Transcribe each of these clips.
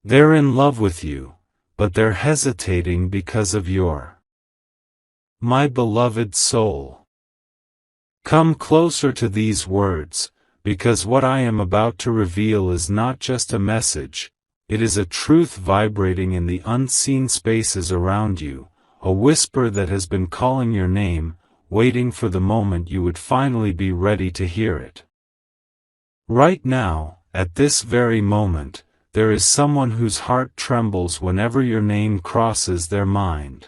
They're in love with you, but they're hesitating because of my beloved soul. Come closer to these words, because what I am about to reveal is not just a message, it is a truth vibrating in the unseen spaces around you, a whisper that has been calling your name, waiting for the moment you would finally be ready to hear it. Right now, at this very moment, there is someone whose heart trembles whenever your name crosses their mind.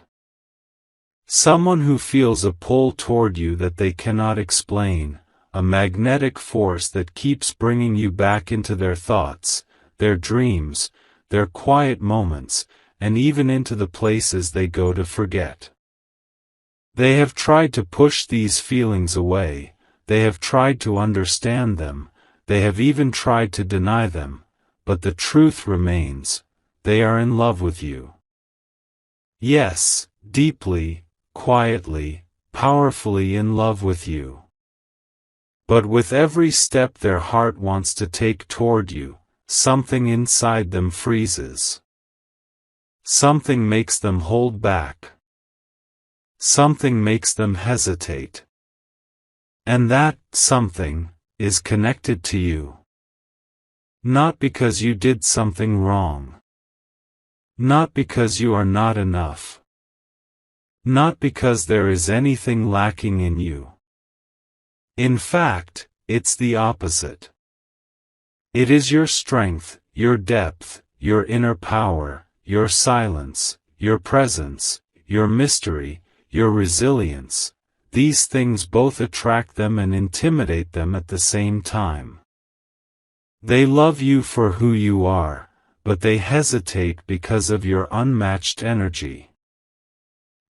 Someone who feels a pull toward you that they cannot explain, a magnetic force that keeps bringing you back into their thoughts, their dreams, their quiet moments, and even into the places they go to forget. They have tried to push these feelings away, they have tried to understand them, they have even tried to deny them, but the truth remains, they are in love with you. Yes, deeply, quietly, powerfully in love with you. But with every step their heart wants to take toward you, something inside them freezes. Something makes them hold back. Something makes them hesitate. And that something is connected to you. Not because you did something wrong. Not because you are not enough. Not because there is anything lacking in you. In fact, it's the opposite. It is your strength, your depth, your inner power, your silence, your presence, your mystery, your resilience. These things both attract them and intimidate them at the same time. They love you for who you are, but they hesitate because of your unmatched energy.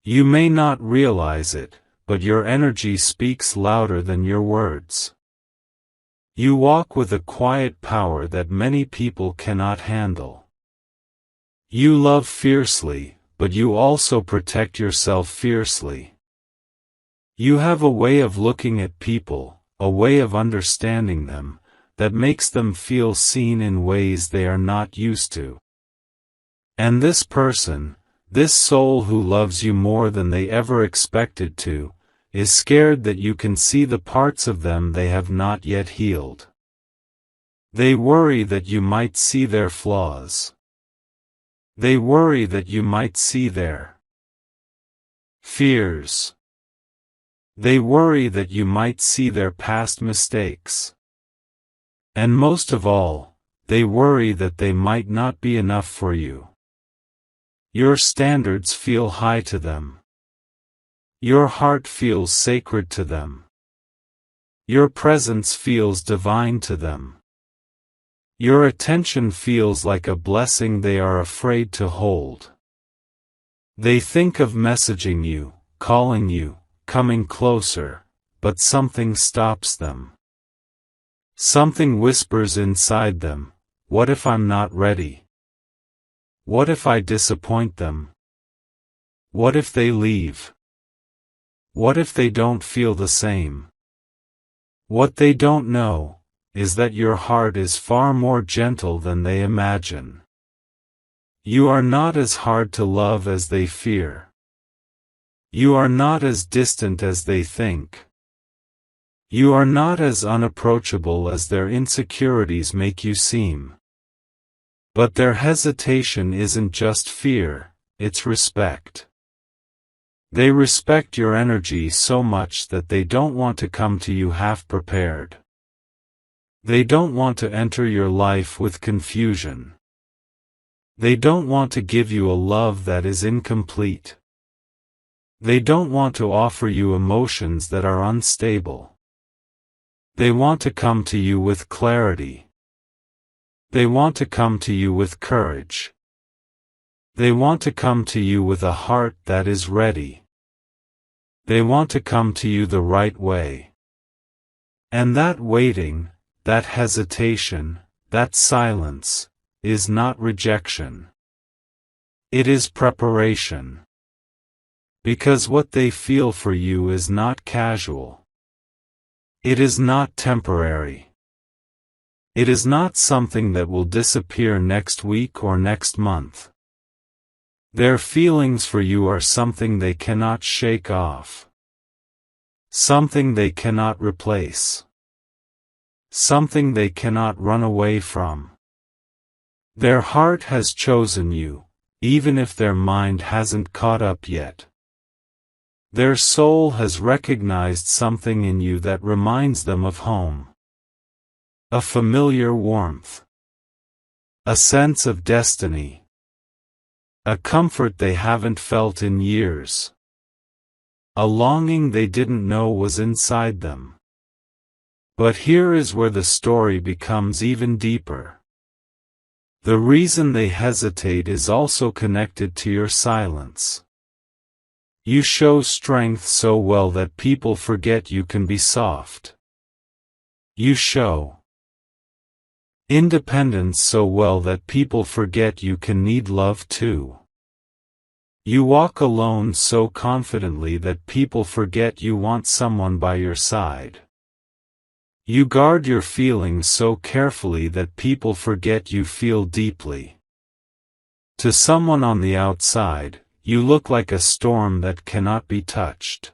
You may not realize it, but your energy speaks louder than your words. You walk with a quiet power that many people cannot handle. You love fiercely, but you also protect yourself fiercely. You have a way of looking at people, a way of understanding them, that makes them feel seen in ways they are not used to. And this person, this soul who loves you more than they ever expected to, is scared that you can see the parts of them they have not yet healed. They worry that you might see their flaws. They worry that you might see their fears. They worry that you might see their past mistakes. And most of all, they worry that they might not be enough for you. Your standards feel high to them. Your heart feels sacred to them. Your presence feels divine to them. Your attention feels like a blessing they are afraid to hold. They think of messaging you, calling you, coming closer, but something stops them. Something whispers inside them, what if I'm not ready? What if I disappoint them? What if they leave? What if they don't feel the same? What they don't know is that your heart is far more gentle than they imagine. You are not as hard to love as they fear. You are not as distant as they think. You are not as unapproachable as their insecurities make you seem. But their hesitation isn't just fear, it's respect. They respect your energy so much that they don't want to come to you half-prepared. They don't want to enter your life with confusion. They don't want to give you a love that is incomplete. They don't want to offer you emotions that are unstable. They want to come to you with clarity. They want to come to you with courage. They want to come to you with a heart that is ready. They want to come to you the right way. And that waiting, that hesitation, that silence, is not rejection. It is preparation. Because what they feel for you is not casual. It is not temporary. It is not something that will disappear next week or next month. Their feelings for you are something they cannot shake off. Something they cannot replace. Something they cannot run away from. Their heart has chosen you, even if their mind hasn't caught up yet. Their soul has recognized something in you that reminds them of home. A familiar warmth. A sense of destiny. A comfort they haven't felt in years. A longing they didn't know was inside them. But here is where the story becomes even deeper. The reason they hesitate is also connected to your silence. You show strength so well that people forget you can be soft. You show independence so well that people forget you can need love too. You walk alone so confidently that people forget you want someone by your side. You guard your feelings so carefully that people forget you feel deeply. To someone on the outside, you look like a storm that cannot be touched.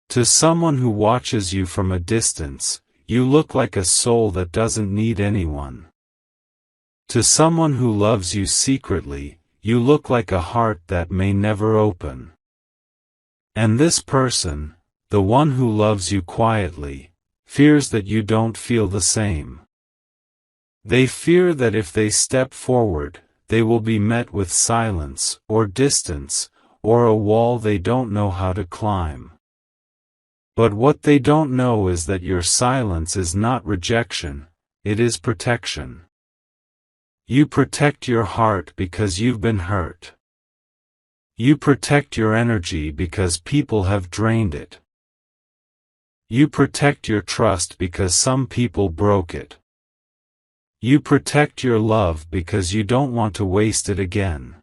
To someone who watches you from a distance, you look like a soul that doesn't need anyone. To someone who loves you secretly, you look like a heart that may never open. And this person, the one who loves you quietly, fears that you don't feel the same. They fear that if they step forward, they will be met with silence, or distance, or a wall they don't know how to climb. But what they don't know is that your silence is not rejection, it is protection. You protect your heart because you've been hurt. You protect your energy because people have drained it. You protect your trust because some people broke it. You protect your love because you don't want to waste it again.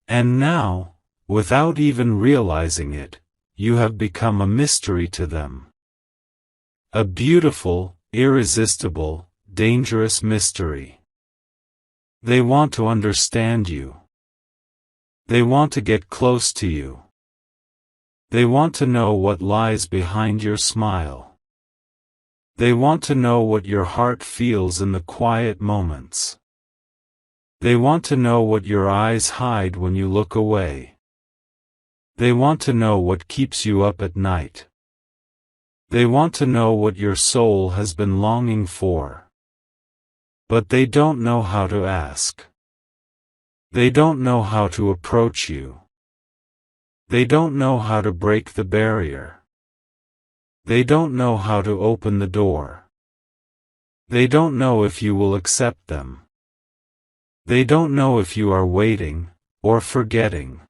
And now, without even realizing it, you have become a mystery to them. A beautiful, irresistible, dangerous mystery. They want to understand you. They want to get close to you. They want to know what lies behind your smile. They want to know what your heart feels in the quiet moments. They want to know what your eyes hide when you look away. They want to know what keeps you up at night. They want to know what your soul has been longing for. But they don't know how to ask. They don't know how to approach you. They don't know how to break the barrier. They don't know how to open the door. They don't know if you will accept them. They don't know if you are waiting, or forgetting.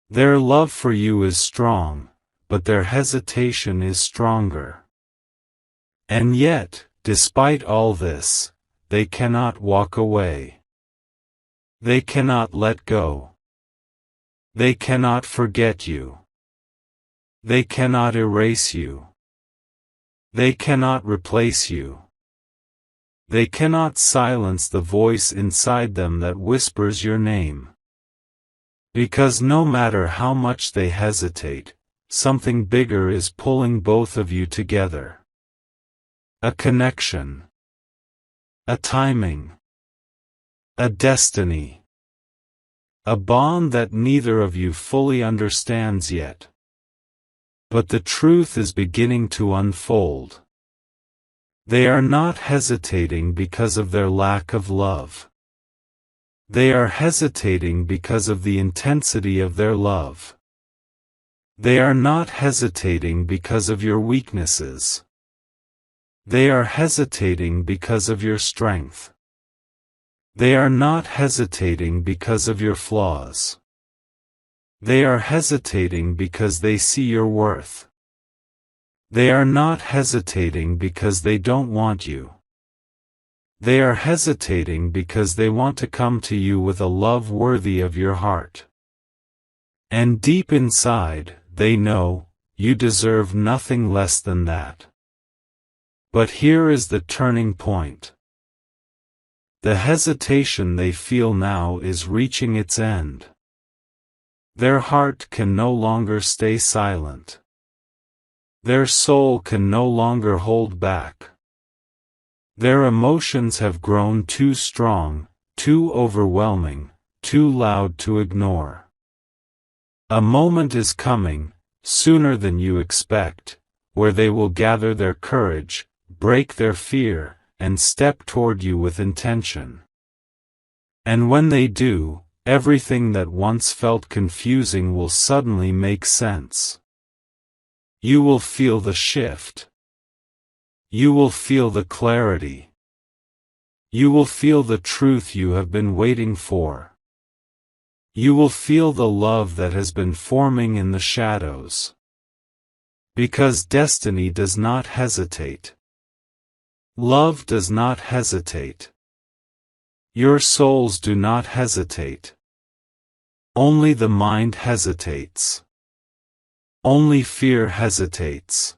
Their love for you is strong, but their hesitation is stronger. And yet, despite all this, they cannot walk away. They cannot let go. They cannot forget you. They cannot erase you. They cannot replace you. They cannot silence the voice inside them that whispers your name. Because no matter how much they hesitate, something bigger is pulling both of you together. A connection. A timing. A destiny. A bond that neither of you fully understands yet. But the truth is beginning to unfold. They are not hesitating because of their lack of love. They are hesitating because of the intensity of their love. They are not hesitating because of your weaknesses. They are hesitating because of your strength. They are not hesitating because of your flaws. They are hesitating because they see your worth. They are not hesitating because they don't want you. They are hesitating because they want to come to you with a love worthy of your heart. And deep inside, they know, you deserve nothing less than that. But here is the turning point. The hesitation they feel now is reaching its end. Their heart can no longer stay silent. Their soul can no longer hold back. Their emotions have grown too strong, too overwhelming, too loud to ignore. A moment is coming, sooner than you expect, where they will gather their courage, break their fear, and step toward you with intention. And when they do, everything that once felt confusing will suddenly make sense. You will feel the shift. You will feel the clarity. You will feel the truth you have been waiting for. You will feel the love that has been forming in the shadows. Because destiny does not hesitate. Love does not hesitate. Your souls do not hesitate. Only the mind hesitates. Only fear hesitates.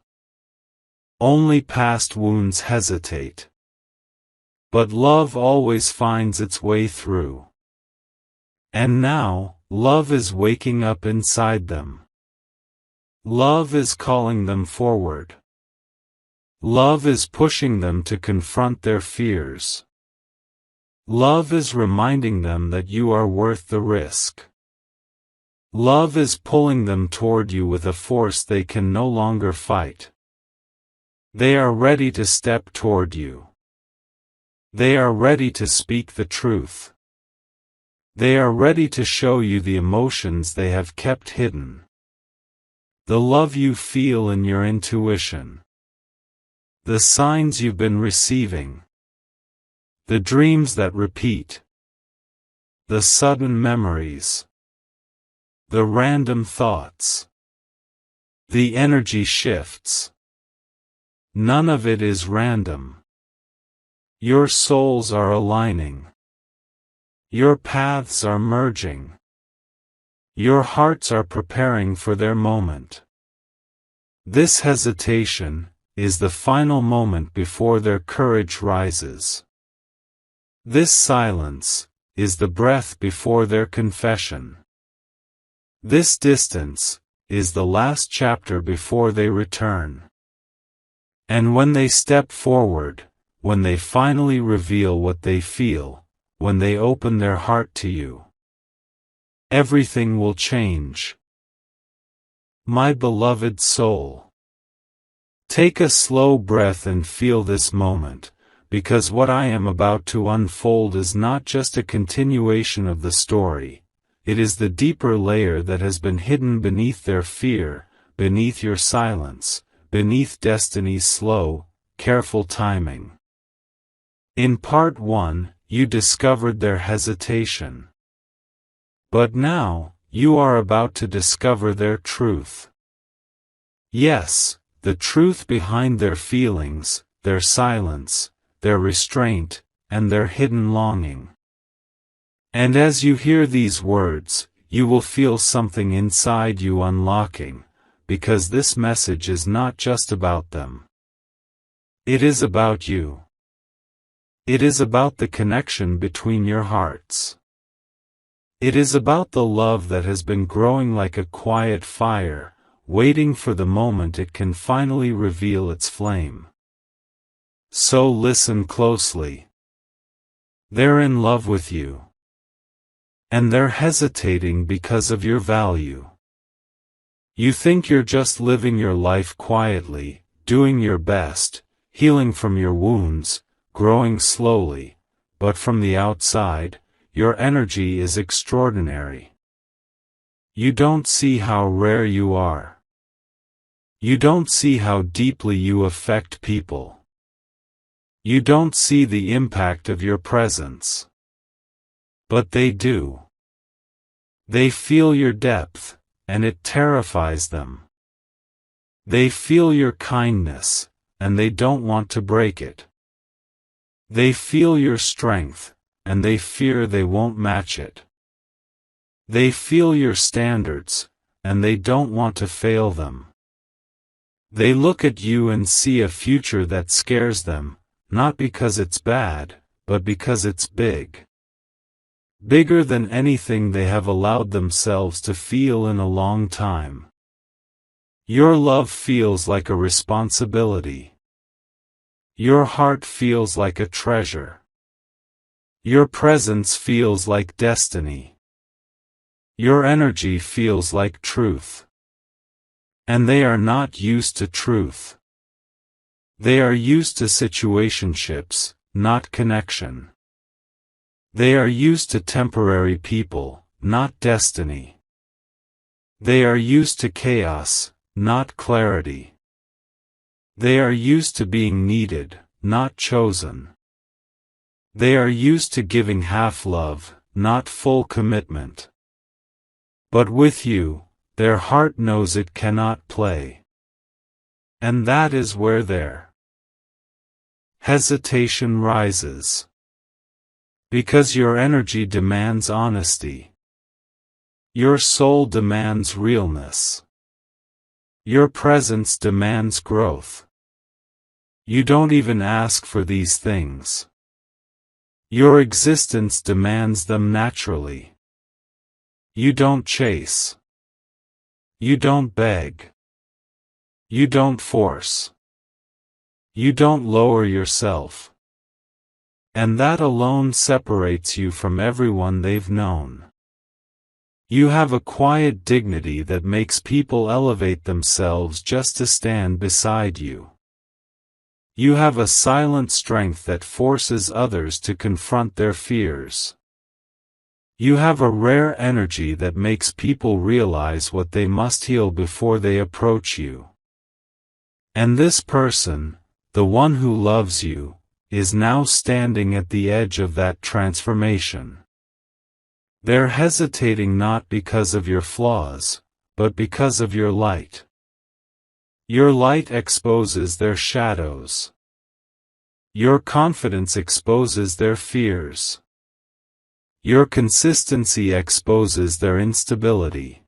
Only past wounds hesitate. But love always finds its way through. And now, love is waking up inside them. Love is calling them forward. Love is pushing them to confront their fears. Love is reminding them that you are worth the risk. Love is pulling them toward you with a force they can no longer fight. They are ready to step toward you. They are ready to speak the truth. They are ready to show you the emotions they have kept hidden. The love you feel in your intuition. The signs you've been receiving. The dreams that repeat. The sudden memories. The random thoughts. The energy shifts. None of it is random. Your souls are aligning. Your paths are merging. Your hearts are preparing for their moment. This hesitation is the final moment before their courage rises. This silence is the breath before their confession. This distance is the last chapter before they return. And when they step forward, when they finally reveal what they feel, when they open their heart to you, everything will change. My beloved soul, take a slow breath and feel this moment, because what I am about to unfold is not just a continuation of the story, it is the deeper layer that has been hidden beneath their fear, beneath your silence, beneath destiny's slow, careful timing. In part 1, you discovered their hesitation. But now, you are about to discover their truth. Yes, the truth behind their feelings, their silence, their restraint, and their hidden longing. And as you hear these words, you will feel something inside you unlocking, because this message is not just about them. It is about you. It is about the connection between your hearts. It is about the love that has been growing like a quiet fire, waiting for the moment it can finally reveal its flame. So listen closely. They're in love with you. And they're hesitating because of your value. You think you're just living your life quietly, doing your best, healing from your wounds, growing slowly, but from the outside, your energy is extraordinary. You don't see how rare you are. You don't see how deeply you affect people. You don't see the impact of your presence. But they do. They feel your depth, and it terrifies them. They feel your kindness, and they don't want to break it. They feel your strength, and they fear they won't match it. They feel your standards, and they don't want to fail them. They look at you and see a future that scares them, not because it's bad, but because it's big. Bigger than anything they have allowed themselves to feel in a long time. Your love feels like a responsibility. Your heart feels like a treasure. Your presence feels like destiny. Your energy feels like truth. And they are not used to truth. They are used to situationships, not connection. They are used to temporary people, not destiny. They are used to chaos, not clarity. They are used to being needed, not chosen. They are used to giving half love, not full commitment. But with you, their heart knows it cannot play. And that is where their hesitation rises. Because your energy demands honesty. Your soul demands realness. Your presence demands growth. You don't even ask for these things. Your existence demands them naturally. You don't chase. You don't beg. You don't force. You don't lower yourself. And that alone separates you from everyone they've known. You have a quiet dignity that makes people elevate themselves just to stand beside you. You have a silent strength that forces others to confront their fears. You have a rare energy that makes people realize what they must heal before they approach you. And this person, the one who loves you, is now standing at the edge of that transformation. They're hesitating not because of your flaws, but because of your light. Your light exposes their shadows. Your confidence exposes their fears. Your consistency exposes their instability.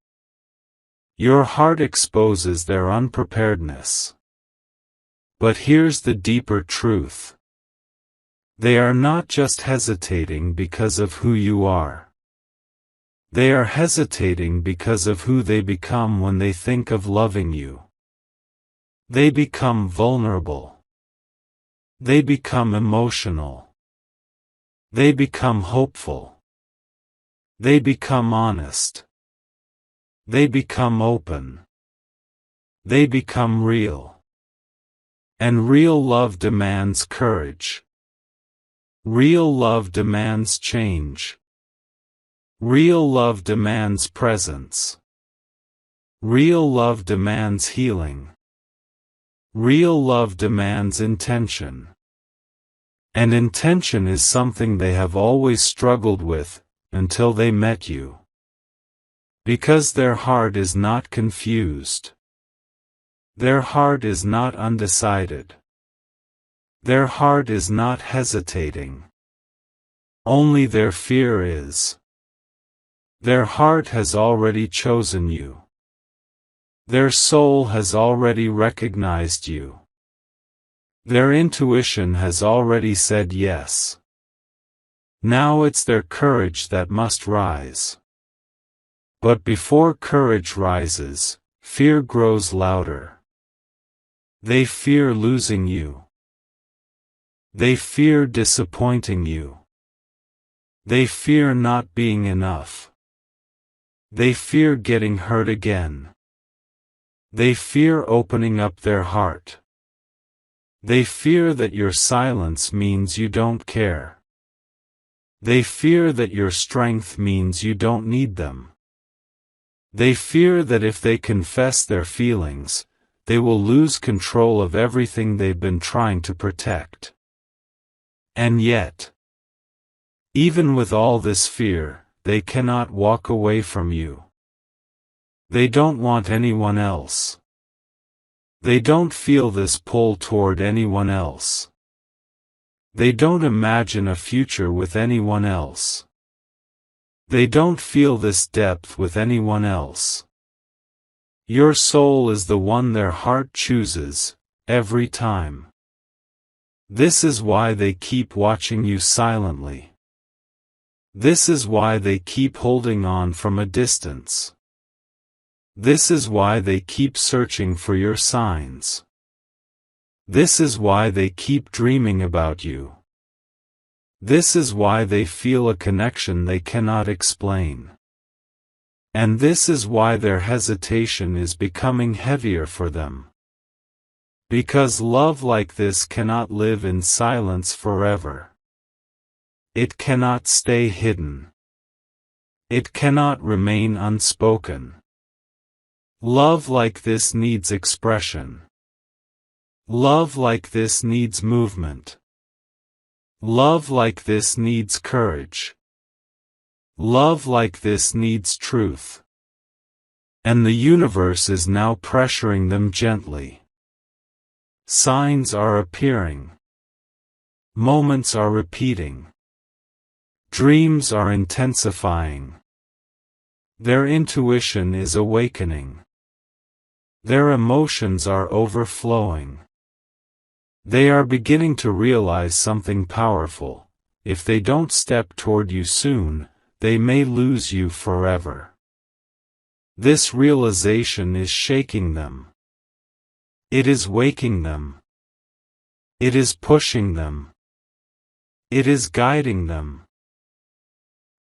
Your heart exposes their unpreparedness. But here's the deeper truth. They are not just hesitating because of who you are. They are hesitating because of who they become when they think of loving you. They become vulnerable. They become emotional. They become hopeful. They become honest. They become open. They become real. And real love demands courage. Real love demands change. Real love demands presence. Real love demands healing. Real love demands intention. And intention is something they have always struggled with, until they met you. Because their heart is not confused. Their heart is not undecided. Their heart is not hesitating. Only their fear is. Their heart has already chosen you. Their soul has already recognized you. Their intuition has already said yes. Now it's their courage that must rise. But before courage rises, fear grows louder. They fear losing you. They fear disappointing you. They fear not being enough. They fear getting hurt again. They fear opening up their heart. They fear that your silence means you don't care. They fear that your strength means you don't need them. They fear that if they confess their feelings, they will lose control of everything they've been trying to protect. And yet, even with all this fear, they cannot walk away from you. They don't want anyone else. They don't feel this pull toward anyone else. They don't imagine a future with anyone else. They don't feel this depth with anyone else. Your soul is the one their heart chooses, every time. This is why they keep watching you silently. This is why they keep holding on from a distance. This is why they keep searching for your signs. This is why they keep dreaming about you. This is why they feel a connection they cannot explain. And this is why their hesitation is becoming heavier for them. Because love like this cannot live in silence forever. It cannot stay hidden. It cannot remain unspoken. Love like this needs expression. Love like this needs movement. Love like this needs courage. Love like this needs truth. And the universe is now pressuring them gently. Signs are appearing. Moments are repeating. Dreams are intensifying. Their intuition is awakening. Their emotions are overflowing. They are beginning to realize something powerful. If they don't step toward you soon, they may lose you forever. This realization is shaking them. It is waking them. It is pushing them. It is guiding them.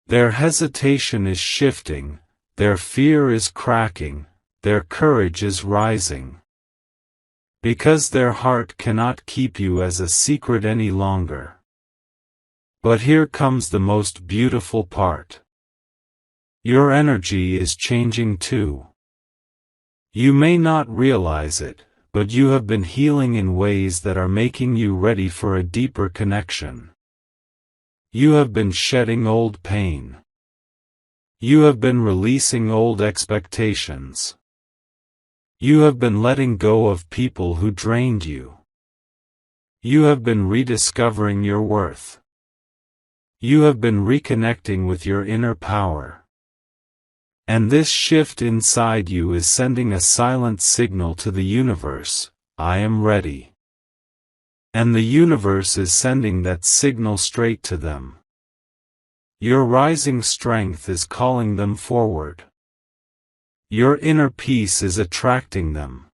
Their hesitation is shifting, their fear is cracking, their courage is rising. Because their heart cannot keep you as a secret any longer. But here comes the most beautiful part. Your energy is changing too. You may not realize it, but you have been healing in ways that are making you ready for a deeper connection. You have been shedding old pain. You have been releasing old expectations. You have been letting go of people who drained you. You have been rediscovering your worth. You have been reconnecting with your inner power. And this shift inside you is sending a silent signal to the universe: I am ready. And the universe is sending that signal straight to them. Your rising strength is calling them forward. Your inner peace is attracting them.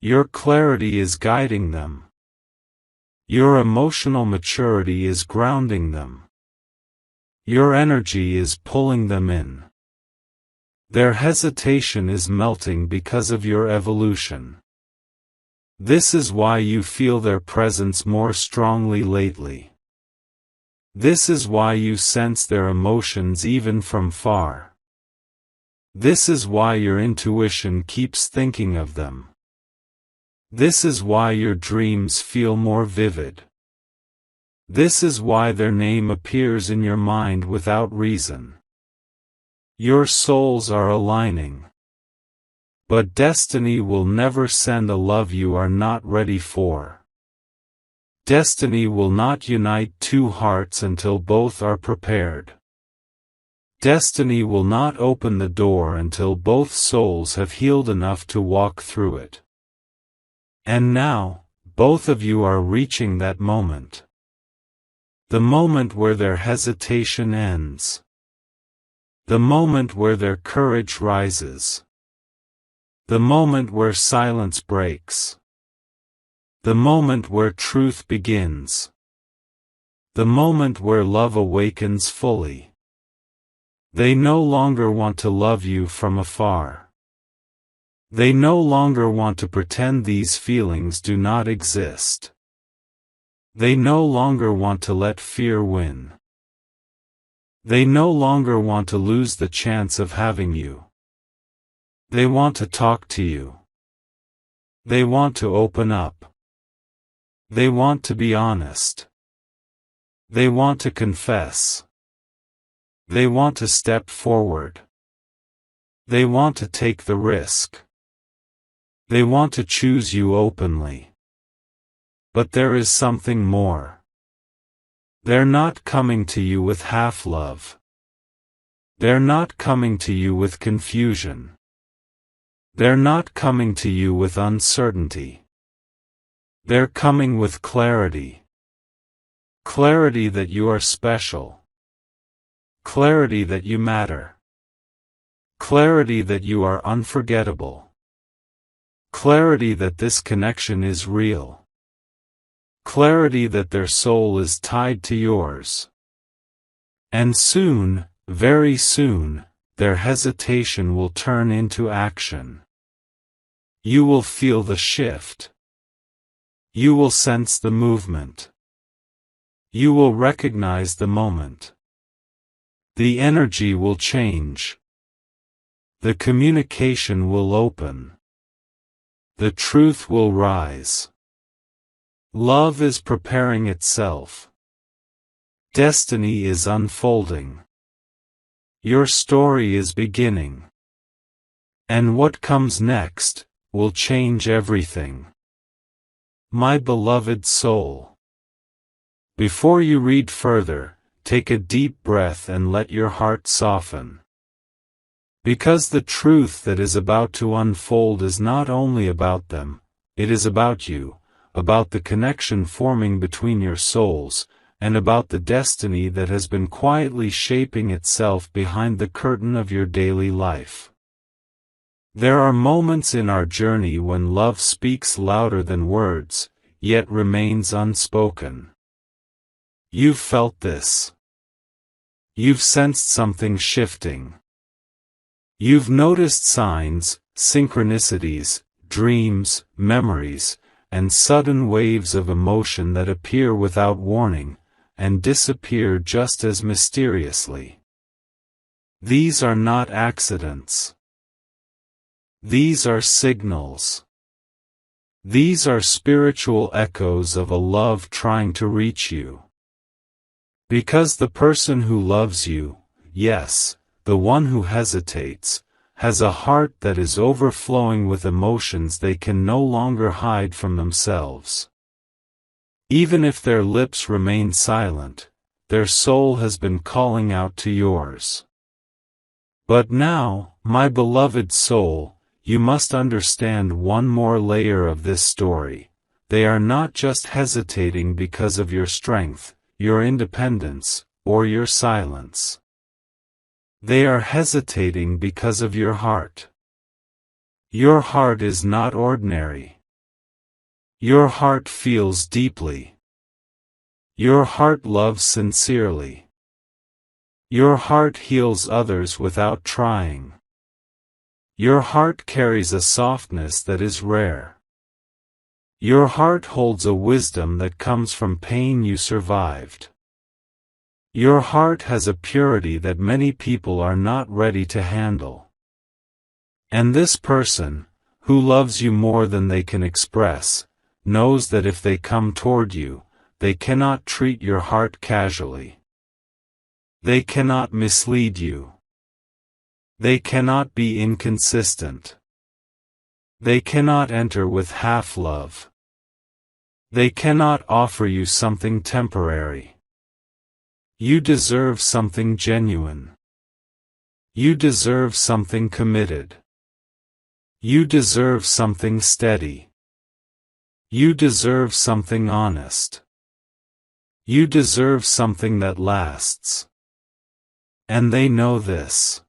Your clarity is guiding them. Your emotional maturity is grounding them. Your energy is pulling them in. Their hesitation is melting because of your evolution. This is why you feel their presence more strongly lately. This is why you sense their emotions even from far. This is why your intuition keeps thinking of them. This is why your dreams feel more vivid. This is why their name appears in your mind without reason. Your souls are aligning. But destiny will never send a love you are not ready for. Destiny will not unite two hearts until both are prepared. Destiny will not open the door until both souls have healed enough to walk through it. And now, both of you are reaching that moment. The moment where their hesitation ends. The moment where their courage rises. The moment where silence breaks. The moment where truth begins. The moment where love awakens fully. They no longer want to love you from afar. They no longer want to pretend these feelings do not exist. They no longer want to let fear win. They no longer want to lose the chance of having you. They want to talk to you. They want to open up. They want to be honest. They want to confess. They want to step forward. They want to take the risk. They want to choose you openly. But there is something more. They're not coming to you with half-love. They're not coming to you with confusion. They're not coming to you with uncertainty. They're coming with clarity. Clarity that you are special. Clarity that you matter. Clarity that you are unforgettable. Clarity that this connection is real. Clarity that their soul is tied to yours. And soon, very soon, their hesitation will turn into action. You will feel the shift. You will sense the movement. You will recognize the moment. The energy will change. The communication will open. The truth will rise. Love is preparing itself. Destiny is unfolding. Your story is beginning. And what comes next will change everything. My beloved soul. Before you read further, take a deep breath and let your heart soften. Because the truth that is about to unfold is not only about them, it is about you, about the connection forming between your souls, and about the destiny that has been quietly shaping itself behind the curtain of your daily life. There are moments in our journey when love speaks louder than words, yet remains unspoken. You've felt this. You've sensed something shifting. You've noticed signs, synchronicities, dreams, memories, and sudden waves of emotion that appear without warning, and disappear just as mysteriously. These are not accidents. These are signals. These are spiritual echoes of a love trying to reach you. Because the person who loves you, yes, the one who hesitates, has a heart that is overflowing with emotions they can no longer hide from themselves. Even if their lips remain silent, their soul has been calling out to yours. But now, my beloved soul, you must understand one more layer of this story. They are not just hesitating because of your strength, your independence, or your silence. They are hesitating because of your heart. Your heart is not ordinary. Your heart feels deeply. Your heart loves sincerely. Your heart heals others without trying. Your heart carries a softness that is rare. Your heart holds a wisdom that comes from pain you survived. Your heart has a purity that many people are not ready to handle. And this person, who loves you more than they can express, knows that if they come toward you, they cannot treat your heart casually. They cannot mislead you. They cannot be inconsistent. They cannot enter with half-love. They cannot offer you something temporary. You deserve something genuine. You deserve something committed. You deserve something steady. You deserve something honest. You deserve something that lasts. And they know this.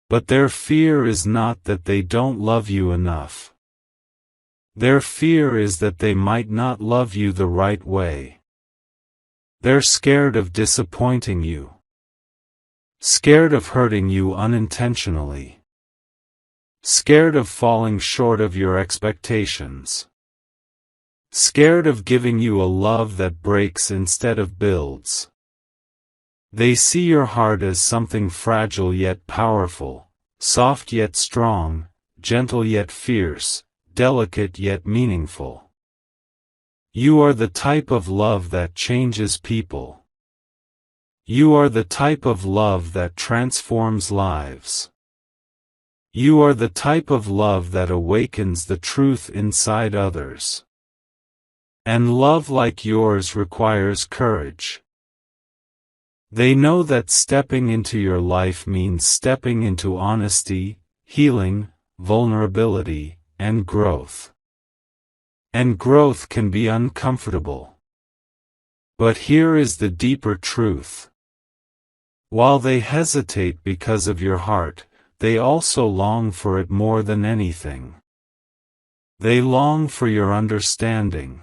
But their fear is not that they don't love you enough. Their fear is that they might not love you the right way. They're scared of disappointing you. Scared of hurting you unintentionally. Scared of falling short of your expectations. Scared of giving you a love that breaks instead of builds. They see your heart as something fragile yet powerful, soft yet strong, gentle yet fierce, delicate yet meaningful. You are the type of love that changes people. You are the type of love that transforms lives. You are the type of love that awakens the truth inside others. And love like yours requires courage. They know that stepping into your life means stepping into honesty, healing, vulnerability, and growth. And growth can be uncomfortable. But here is the deeper truth. While they hesitate because of your heart, they also long for it more than anything. They long for your understanding.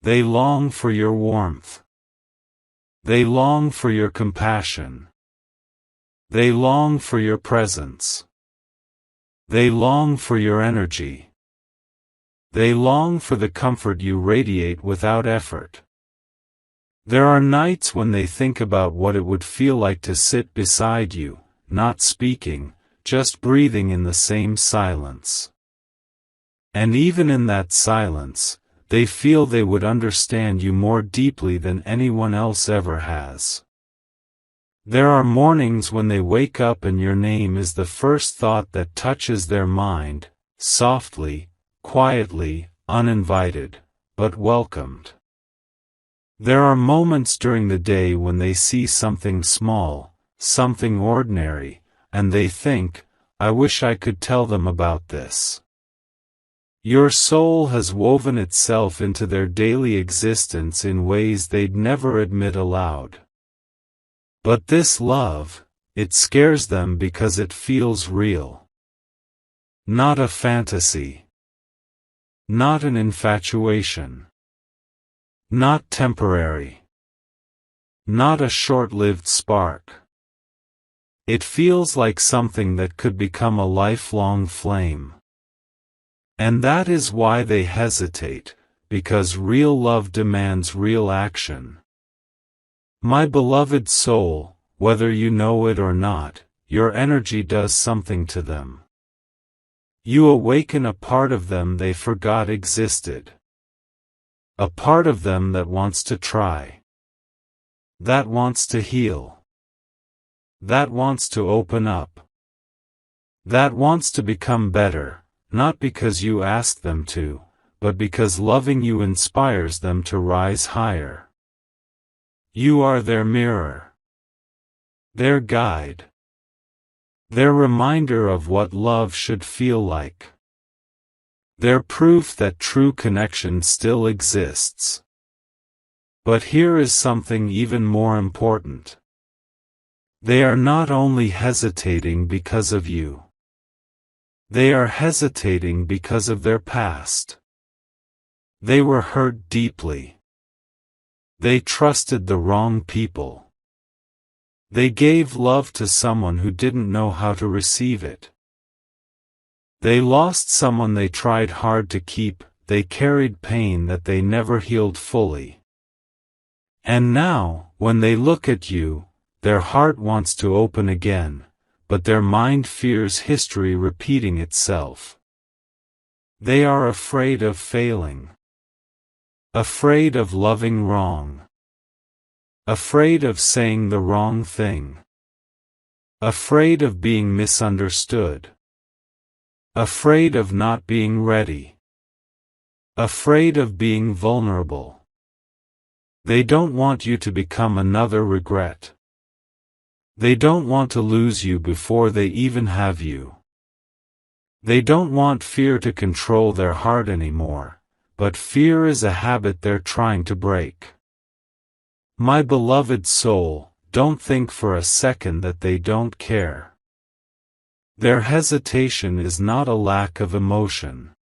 They long for your warmth. They long for your compassion. They long for your presence. They long for your energy. They long for the comfort you radiate without effort. There are nights when they think about what it would feel like to sit beside you, not speaking, just breathing in the same silence. And even in that silence, they feel they would understand you more deeply than anyone else ever has. There are mornings when they wake up and your name is the first thought that touches their mind, softly, quietly, uninvited, but welcomed. There are moments during the day when they see something small, something ordinary, and they think, I wish I could tell them about this. Your soul has woven itself into their daily existence in ways they'd never admit aloud. But this love, it scares them because it feels real. Not a fantasy. Not an infatuation. Not temporary. Not a short-lived spark. It feels like something that could become a lifelong flame. And that is why they hesitate, because real love demands real action. My beloved soul, whether you know it or not, your energy does something to them. You awaken a part of them they forgot existed. A part of them that wants to try. That wants to heal. That wants to open up. That wants to become better, not because you ask them to, but because loving you inspires them to rise higher. You are their mirror. Their guide. Their reminder of what love should feel like. Their proof that true connection still exists. But here is something even more important. They are not only hesitating because of you. They are hesitating because of their past. They were hurt deeply. They trusted the wrong people. They gave love to someone who didn't know how to receive it. They lost someone they tried hard to keep, they carried pain that they never healed fully. And now, when they look at you, their heart wants to open again, but their mind fears history repeating itself. They are afraid of failing. Afraid of loving wrong. Afraid of saying the wrong thing. Afraid of being misunderstood. Afraid of not being ready. Afraid of being vulnerable. They don't want you to become another regret. They don't want to lose you before they even have you. They don't want fear to control their heart anymore, but fear is a habit they're trying to break. My beloved soul, don't think for a second that they don't care. Their hesitation is not a lack of emotion.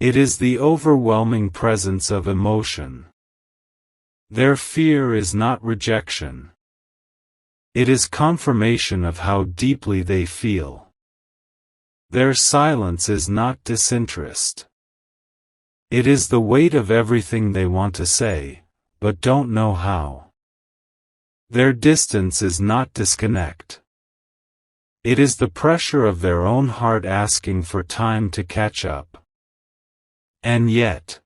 It is the overwhelming presence of emotion. Their fear is not rejection. It is confirmation of how deeply they feel. Their silence is not disinterest. It is the weight of everything they want to say, but don't know how. Their distance is not disconnect. It is the pressure of their own heart asking for time to catch up. And yet,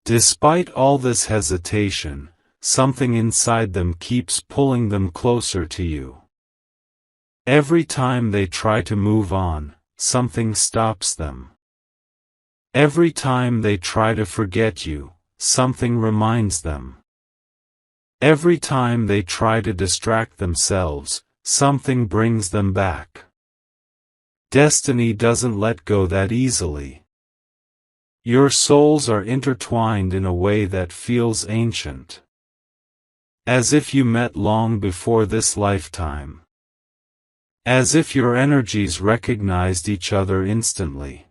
despite all this hesitation, something inside them keeps pulling them closer to you. Every time they try to move on, something stops them. Every time they try to forget you, something reminds them. Every time they try to distract themselves, something brings them back. Destiny doesn't let go that easily. Your souls are intertwined in a way that feels ancient. As if you met long before this lifetime. As if your energies recognized each other instantly.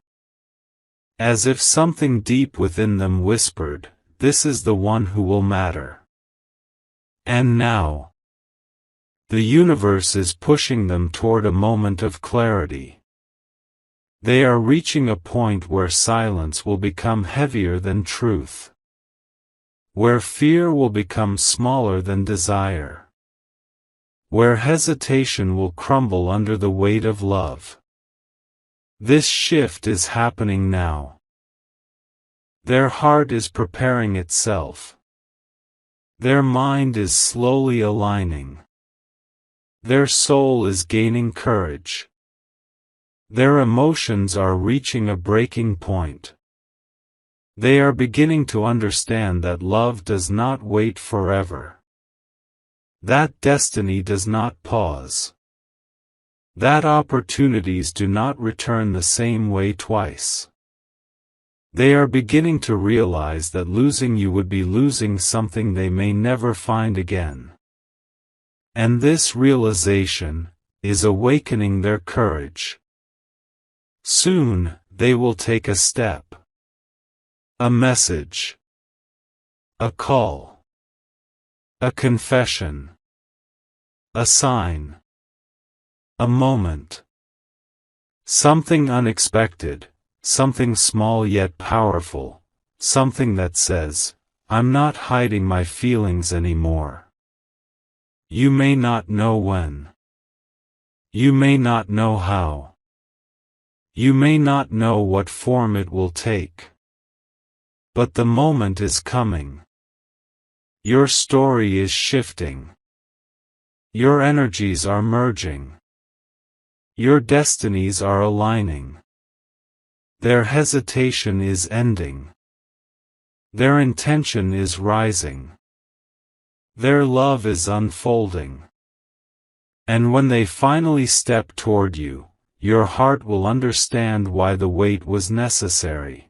As if something deep within them whispered, "This is the one who will matter." And now, the universe is pushing them toward a moment of clarity. They are reaching a point where silence will become heavier than truth. Where fear will become smaller than desire. Where hesitation will crumble under the weight of love. This shift is happening now. Their heart is preparing itself. Their mind is slowly aligning. Their soul is gaining courage. Their emotions are reaching a breaking point. They are beginning to understand that love does not wait forever. That destiny does not pause. That opportunities do not return the same way twice. They are beginning to realize that losing you would be losing something they may never find again. And this realization is awakening their courage. Soon, they will take a step. A message. A call. A confession. A sign. A moment. Something unexpected, something small yet powerful, something that says, "I'm not hiding my feelings anymore." You may not know when. You may not know how. You may not know what form it will take. But the moment is coming. Your story is shifting. Your energies are merging. Your destinies are aligning. Their hesitation is ending. Their intention is rising. Their love is unfolding. And when they finally step toward you, your heart will understand why the wait was necessary.